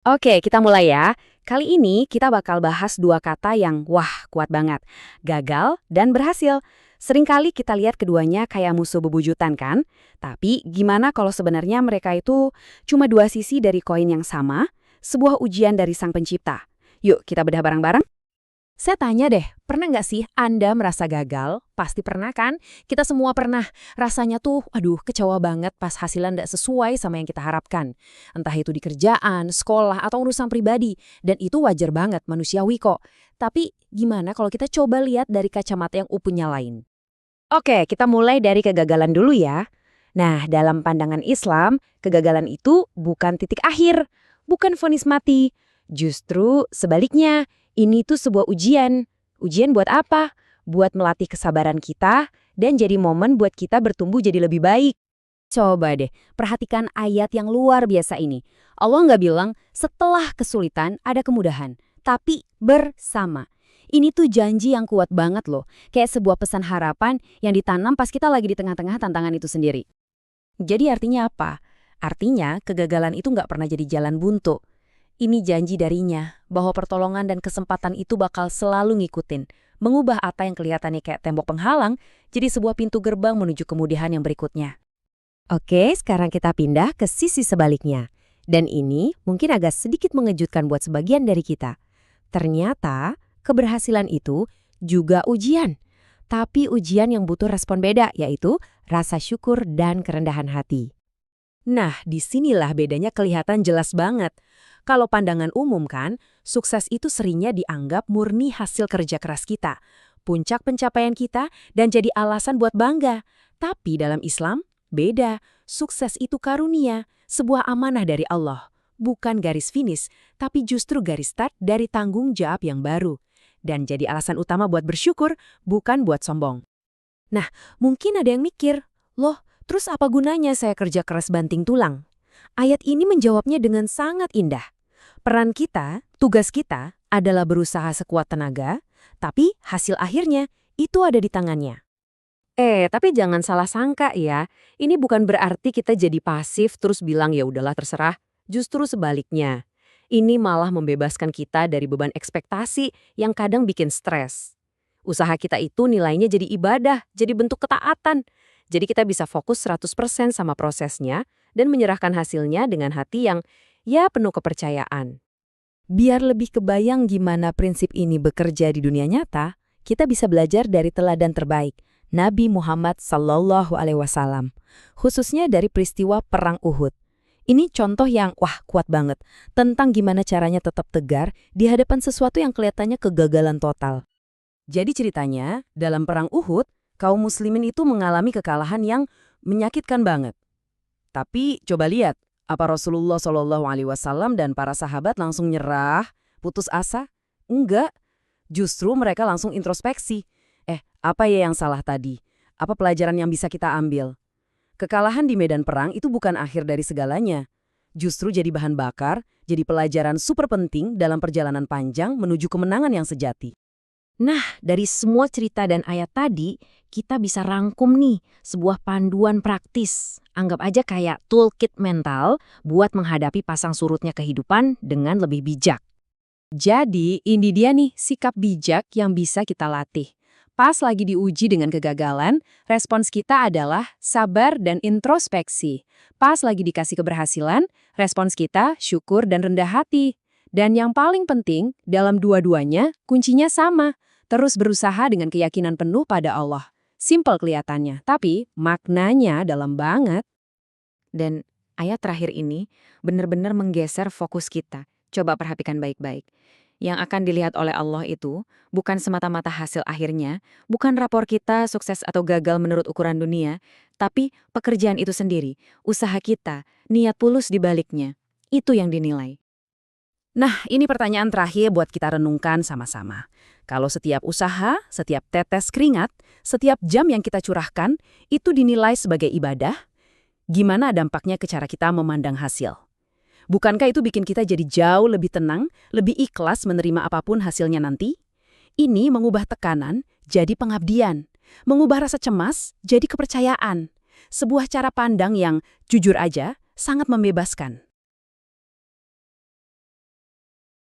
Oke, kita mulai ya. Kali ini kita bakal bahas dua kata yang wah kuat banget. Gagal dan berhasil. Seringkali kita lihat keduanya kayak musuh bebuyutan kan? Tapi gimana kalau sebenarnya mereka itu cuma dua sisi dari koin yang sama? Sebuah ujian dari sang pencipta. Yuk kita bedah bareng-bareng. Saya tanya deh, pernah nggak sih Anda merasa gagal? Pasti pernah kan? Kita semua pernah. Rasanya tuh, aduh kecewa banget pas hasilnya nggak sesuai sama yang kita harapkan. Entah itu di kerjaan, sekolah, atau urusan pribadi. Dan itu wajar banget, manusiawi kok. Tapi gimana kalau kita coba lihat dari kacamata yang upunya lain? Oke, kita mulai dari kegagalan dulu ya. Nah, dalam pandangan Islam, kegagalan itu bukan titik akhir, bukan vonis mati. Justru sebaliknya, ini tuh sebuah ujian. Ujian buat apa? Buat melatih kesabaran kita dan jadi momen buat kita bertumbuh jadi lebih baik. Coba deh, perhatikan ayat yang luar biasa ini. Allah nggak bilang setelah kesulitan ada kemudahan, tapi bersama. Ini tuh janji yang kuat banget loh, kayak sebuah pesan harapan yang ditanam pas kita lagi di tengah-tengah tantangan itu sendiri. Jadi artinya apa? Artinya kegagalan itu nggak pernah jadi jalan buntu. Ini janji darinya bahwa pertolongan dan kesempatan itu bakal selalu ngikutin, mengubah apa yang kelihatannya kayak tembok penghalang jadi sebuah pintu gerbang menuju kemudahan yang berikutnya. Oke, sekarang kita pindah ke sisi sebaliknya. Dan ini mungkin agak sedikit mengejutkan buat sebagian dari kita. Ternyata, keberhasilan itu juga ujian. Tapi ujian yang butuh respon beda, yaitu rasa syukur dan kerendahan hati. Nah, disinilah bedanya kelihatan jelas banget. Kalau pandangan umum kan, sukses itu seringnya dianggap murni hasil kerja keras kita, puncak pencapaian kita, dan jadi alasan buat bangga. Tapi dalam Islam, beda. Sukses itu karunia, sebuah amanah dari Allah. Bukan garis finish, tapi justru garis start dari tanggung jawab yang baru. Dan jadi alasan utama buat bersyukur, bukan buat sombong. Nah, mungkin ada yang mikir, loh, terus apa gunanya saya kerja keras banting tulang? Ayat ini menjawabnya dengan sangat indah. Peran kita, tugas kita, adalah berusaha sekuat tenaga, tapi hasil akhirnya itu ada di tangannya. Tapi jangan salah sangka ya. Ini bukan berarti kita jadi pasif terus bilang ya udahlah terserah. Justru sebaliknya. Ini malah membebaskan kita dari beban ekspektasi yang kadang bikin stres. Usaha kita itu nilainya jadi ibadah, jadi bentuk ketaatan. Jadi kita bisa fokus 100% sama prosesnya dan menyerahkan hasilnya dengan hati yang ya penuh kepercayaan. Biar lebih kebayang gimana prinsip ini bekerja di dunia nyata, kita bisa belajar dari teladan terbaik, Nabi Muhammad SAW, khususnya dari peristiwa Perang Uhud. Ini contoh yang, wah kuat banget, tentang gimana caranya tetap tegar di hadapan sesuatu yang kelihatannya kegagalan total. Jadi ceritanya, dalam Perang Uhud, kaum muslimin itu mengalami kekalahan yang menyakitkan banget. Tapi coba lihat, apa Rasulullah SAW dan para sahabat langsung nyerah, putus asa? Enggak, justru mereka langsung introspeksi. Apa ya yang salah tadi? Apa pelajaran yang bisa kita ambil? Kekalahan di medan perang itu bukan akhir dari segalanya. Justru jadi bahan bakar, jadi pelajaran super penting dalam perjalanan panjang menuju kemenangan yang sejati. Nah, dari semua cerita dan ayat tadi, kita bisa rangkum nih sebuah panduan praktis. Anggap aja kayak toolkit mental buat menghadapi pasang surutnya kehidupan dengan lebih bijak. Jadi, ini dia nih sikap bijak yang bisa kita latih. Pas lagi diuji dengan kegagalan, respons kita adalah sabar dan introspeksi. Pas lagi dikasih keberhasilan, respons kita syukur dan rendah hati. Dan yang paling penting, dalam dua-duanya, kuncinya sama. Terus berusaha dengan keyakinan penuh pada Allah. Simpel kelihatannya, tapi maknanya dalam banget. Dan ayat terakhir ini benar-benar menggeser fokus kita. Coba perhatikan baik-baik. Yang akan dilihat oleh Allah itu bukan semata-mata hasil akhirnya, bukan rapor kita sukses atau gagal menurut ukuran dunia, tapi pekerjaan itu sendiri, usaha kita, niat tulus di baliknya. Itu yang dinilai. Nah, ini pertanyaan terakhir buat kita renungkan sama-sama. Kalau setiap usaha, setiap tetes keringat, setiap jam yang kita curahkan, itu dinilai sebagai ibadah, gimana dampaknya ke cara kita memandang hasil? Bukankah itu bikin kita jadi jauh lebih tenang, lebih ikhlas menerima apapun hasilnya nanti? Ini mengubah tekanan jadi pengabdian, mengubah rasa cemas jadi kepercayaan. Sebuah cara pandang yang, jujur aja, sangat membebaskan.